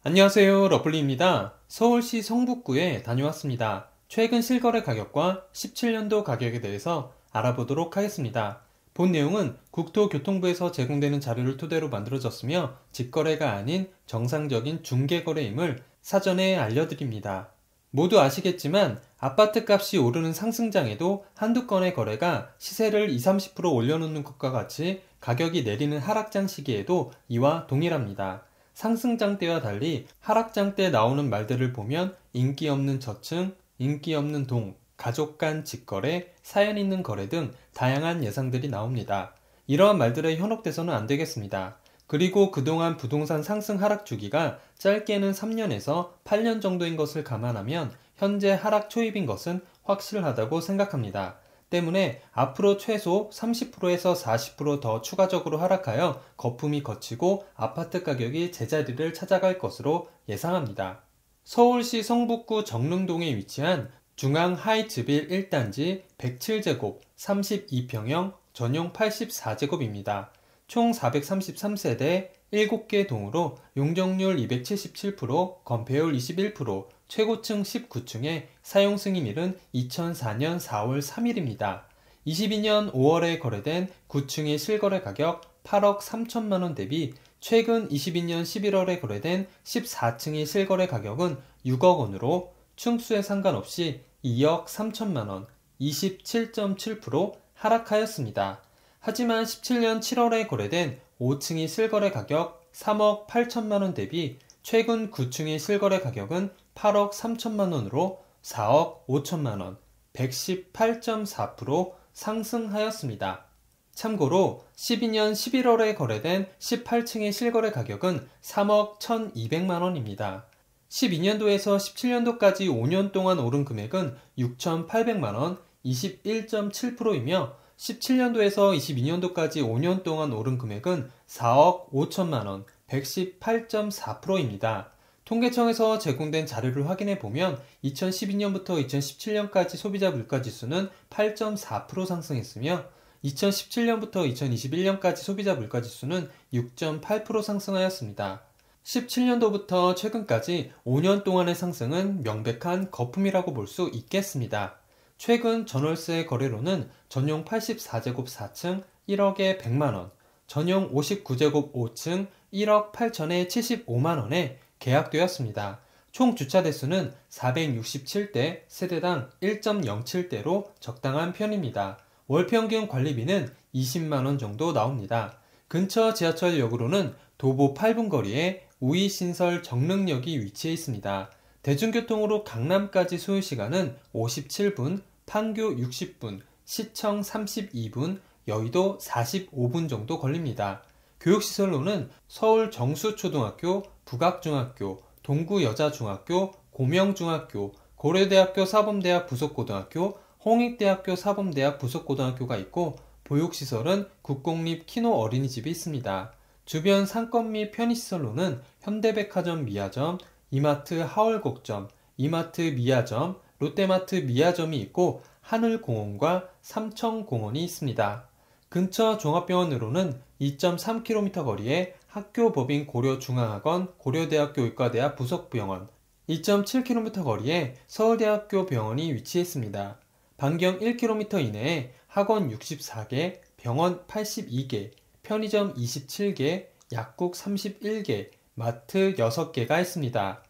안녕하세요, 러블리입니다. 서울시 성북구에 다녀왔습니다. 최근 실거래 가격과 17년도 가격에 대해서 알아보도록 하겠습니다. 본 내용은 국토교통부에서 제공되는 자료를 토대로 만들어졌으며 직거래가 아닌 정상적인 중개거래임을 사전에 알려드립니다. 모두 아시겠지만 아파트 값이 오르는 상승장에도 한두 건의 거래가 시세를 20, 30% 올려놓는 것과 같이 가격이 내리는 하락장 시기에도 이와 동일합니다. 상승장 때와 달리 하락장 때 나오는 말들을 보면 인기 없는 저층, 인기 없는 동, 가족 간 직거래, 사연 있는 거래 등 다양한 예상들이 나옵니다. 이러한 말들에 현혹돼서는 안 되겠습니다. 그리고 그동안 부동산 상승 하락 주기가 짧게는 3년에서 8년 정도인 것을 감안하면 현재 하락 초입인 것은 확실하다고 생각합니다. 때문에 앞으로 최소 30%에서 40% 더 추가적으로 하락하여 거품이 걷히고 아파트 가격이 제자리를 찾아갈 것으로 예상합니다. 서울시 성북구 정릉동에 위치한 중앙 하이츠빌 1단지 107제곱 32평형 전용 84제곱입니다. 총 433세대 7개 동으로 용적률 277%, 건폐율 21%, 최고층 19층에 사용 승인일은 2004년 4월 3일입니다. 22년 5월에 거래된 9층의 실거래 가격 8억 3천만원 대비 최근 22년 11월에 거래된 14층의 실거래 가격은 6억 원으로 층수에 상관없이 2억 3천만원, 27.7% 하락하였습니다. 하지만 17년 7월에 거래된 5층의 실거래 가격 3억 8천만원 대비 최근 9층의 실거래 가격은 8억 3천만원으로 4억 5천만원, 118.4% 상승하였습니다. 참고로 12년 11월에 거래된 18층의 실거래 가격은 3억 1,200만원입니다. 12년도에서 17년도까지 5년 동안 오른 금액은 6,800만원, 21.7%이며 17년도에서 22년도까지 5년 동안 오른 금액은 4억 5천만원, 118.4%입니다. 통계청에서 제공된 자료를 확인해 보면 2012년부터 2017년까지 소비자 물가지수는 8.4% 상승했으며 2017년부터 2021년까지 소비자 물가지수는 6.8% 상승하였습니다. 17년도부터 최근까지 5년 동안의 상승은 명백한 거품이라고 볼 수 있겠습니다. 최근 전월세 거래로는 전용 84제곱 4층 1억에 100만원, 전용 59제곱 5층 1억 8천에 75만원에 계약되었습니다. 총 주차 대수는 467대, 세대당 1.07대로 적당한 편입니다. 월평균 관리비는 20만원 정도 나옵니다. 근처 지하철역으로는 도보 8분 거리에 우이신설 정릉역이 위치해 있습니다. 대중교통으로 강남까지 소요시간은 57분, 판교 60분, 시청 32분, 여의도 45분 정도 걸립니다. 교육시설로는 서울 정수초등학교, 북악중학교, 동구여자중학교, 고명중학교, 고려대학교 사범대학 부속고등학교, 홍익대학교 사범대학 부속고등학교가 있고 보육시설은 국공립 키노 어린이집이 있습니다. 주변 상권 및 편의시설로는 현대백화점 미아점, 이마트 하월곡점, 이마트 미아점, 롯데마트 미아점이 있고 하늘공원과 삼청공원이 있습니다. 근처 종합병원으로는 2.3km 거리에 학교법인 고려중앙학원, 고려대학교 의과대학 부속병원, 2.7km 거리에 서울대학교 병원이 위치해 있습니다. 반경 1km 이내에 학원 64개, 병원 82개, 편의점 27개, 약국 31개, 마트 6개가 있습니다.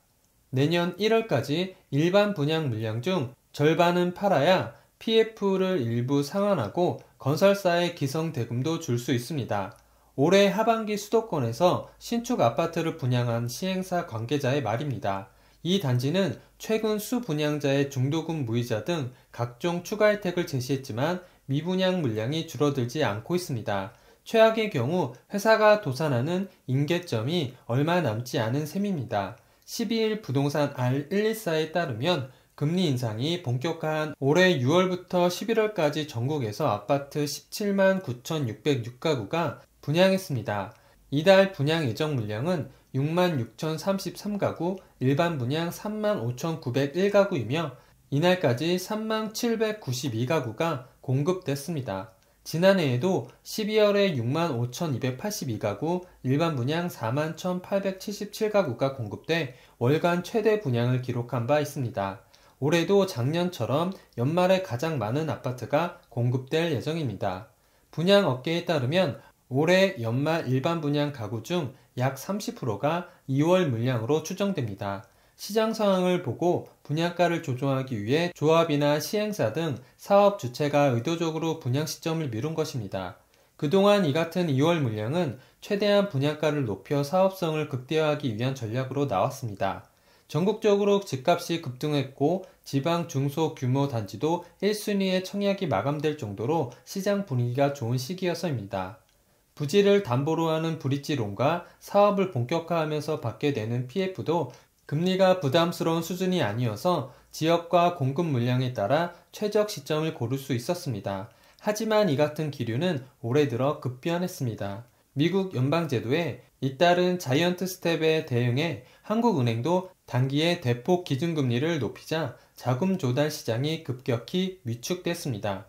내년 1월까지 일반 분양 물량 중 절반은 팔아야 PF를 일부 상환하고 건설사의 기성대금도 줄 수 있습니다. 올해 하반기 수도권에서 신축 아파트를 분양한 시행사 관계자의 말입니다. 이 단지는 최근 수분양자의 중도금 무이자 등 각종 추가 혜택을 제시했지만 미분양 물량이 줄어들지 않고 있습니다. 최악의 경우 회사가 도산하는 임계점이 얼마 남지 않은 셈입니다. 12일 부동산 R114에 따르면 금리 인상이 본격화한 올해 6월부터 11월까지 전국에서 아파트 179만 9,606가구가 분양했습니다. 이달 분양 예정 물량은 6만 6,033가구, 일반 분양 3만 5,901가구이며 이날까지 3만 792가구가 공급됐습니다. 지난해에도 12월에 65,282가구, 일반 분양 41,877가구가 공급돼 월간 최대 분양을 기록한 바 있습니다. 올해도 작년처럼 연말에 가장 많은 아파트가 공급될 예정입니다. 분양 업계에 따르면 올해 연말 일반 분양 가구 중 약 30%가 2월 물량으로 추정됩니다. 시장 상황을 보고 분양가를 조정하기 위해 조합이나 시행사 등 사업 주체가 의도적으로 분양 시점을 미룬 것입니다. 그동안 이 같은 2월 물량은 최대한 분양가를 높여 사업성을 극대화하기 위한 전략으로 나왔습니다. 전국적으로 집값이 급등했고 지방 중소규모 단지도 1순위의 청약이 마감될 정도로 시장 분위기가 좋은 시기여서입니다. 부지를 담보로 하는 브릿지론과 사업을 본격화하면서 받게 되는 PF도 금리가 부담스러운 수준이 아니어서 지역과 공급 물량에 따라 최적 시점을 고를 수 있었습니다. 하지만 이 같은 기류는 올해 들어 급변했습니다. 미국 연방제도에 잇따른 자이언트 스텝에 대응해 한국은행도 단기에 대폭 기준금리를 높이자 자금 조달 시장이 급격히 위축됐습니다.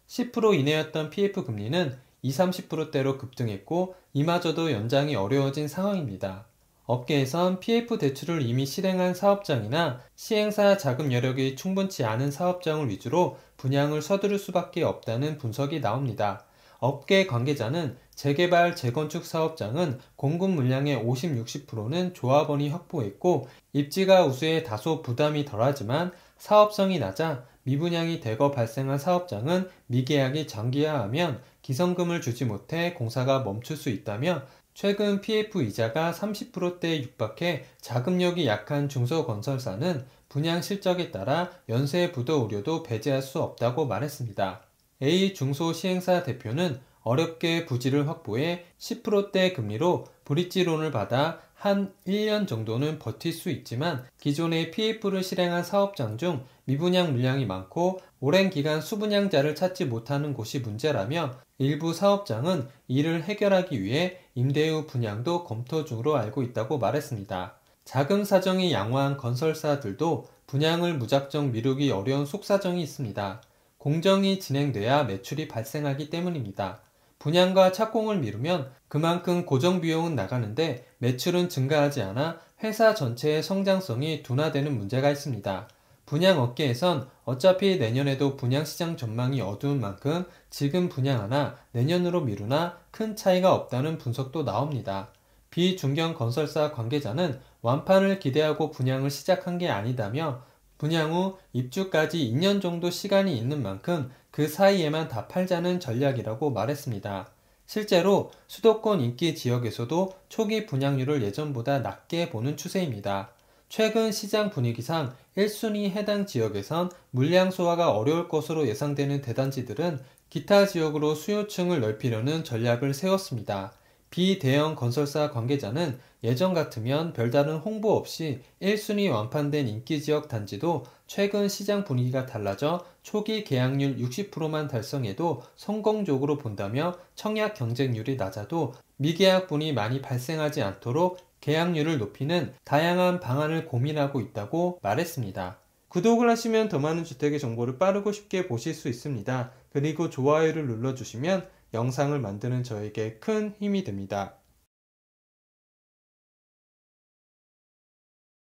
10% 이내였던 PF 금리는 20-30%대로 급등했고 이마저도 연장이 어려워진 상황입니다. 업계에선 PF 대출을 이미 실행한 사업장이나 시행사 자금 여력이 충분치 않은 사업장을 위주로 분양을 서두를 수밖에 없다는 분석이 나옵니다. 업계 관계자는 재개발, 재건축 사업장은 공급 물량의 50-60%는 조합원이 확보했고 입지가 우수해 다소 부담이 덜하지만 사업성이 낮아 미분양이 대거 발생한 사업장은 미계약이 장기화하면 기성금을 주지 못해 공사가 멈출 수 있다며 최근 PF 이자가 30%대에 육박해 자금력이 약한 중소건설사는 분양 실적에 따라 연쇄 부도 우려도 배제할 수 없다고 말했습니다. A 중소시행사 대표는 어렵게 부지를 확보해 10%대 금리로 브릿지론을 받아 한 1년 정도는 버틸 수 있지만 기존의 PF를 실행한 사업장 중 미분양 물량이 많고 오랜 기간 수분양자를 찾지 못하는 곳이 문제라며 일부 사업장은 이를 해결하기 위해 임대 후 분양도 검토 중으로 알고 있다고 말했습니다. 자금 사정이 양호한 건설사들도 분양을 무작정 미루기 어려운 속사정이 있습니다. 공정이 진행돼야 매출이 발생하기 때문입니다. 분양과 착공을 미루면 그만큼 고정비용은 나가는데 매출은 증가하지 않아 회사 전체의 성장성이 둔화되는 문제가 있습니다. 분양업계에선 어차피 내년에도 분양시장 전망이 어두운 만큼 지금 분양하나 내년으로 미루나 큰 차이가 없다는 분석도 나옵니다. 비중견 건설사 관계자는 완판을 기대하고 분양을 시작한 게 아니다며 분양 후 입주까지 2년 정도 시간이 있는 만큼 그 사이에만 다 팔자는 전략이라고 말했습니다. 실제로 수도권 인기 지역에서도 초기 분양률을 예전보다 낮게 보는 추세입니다. 최근 시장 분위기상 1순위 해당 지역에선 물량 소화가 어려울 것으로 예상되는 대단지들은 기타 지역으로 수요층을 넓히려는 전략을 세웠습니다. 비대형 건설사 관계자는 예전 같으면 별다른 홍보 없이 1순위 완판된 인기지역 단지도 최근 시장 분위기가 달라져 초기 계약률 60%만 달성해도 성공적으로 본다며 청약 경쟁률이 낮아도 미계약분이 많이 발생하지 않도록 계약률을 높이는 다양한 방안을 고민하고 있다고 말했습니다. 구독을 하시면 더 많은 주택의 정보를 빠르고 쉽게 보실 수 있습니다. 그리고 좋아요를 눌러주시면 영상을 만드는 저에게 큰 힘이 됩니다.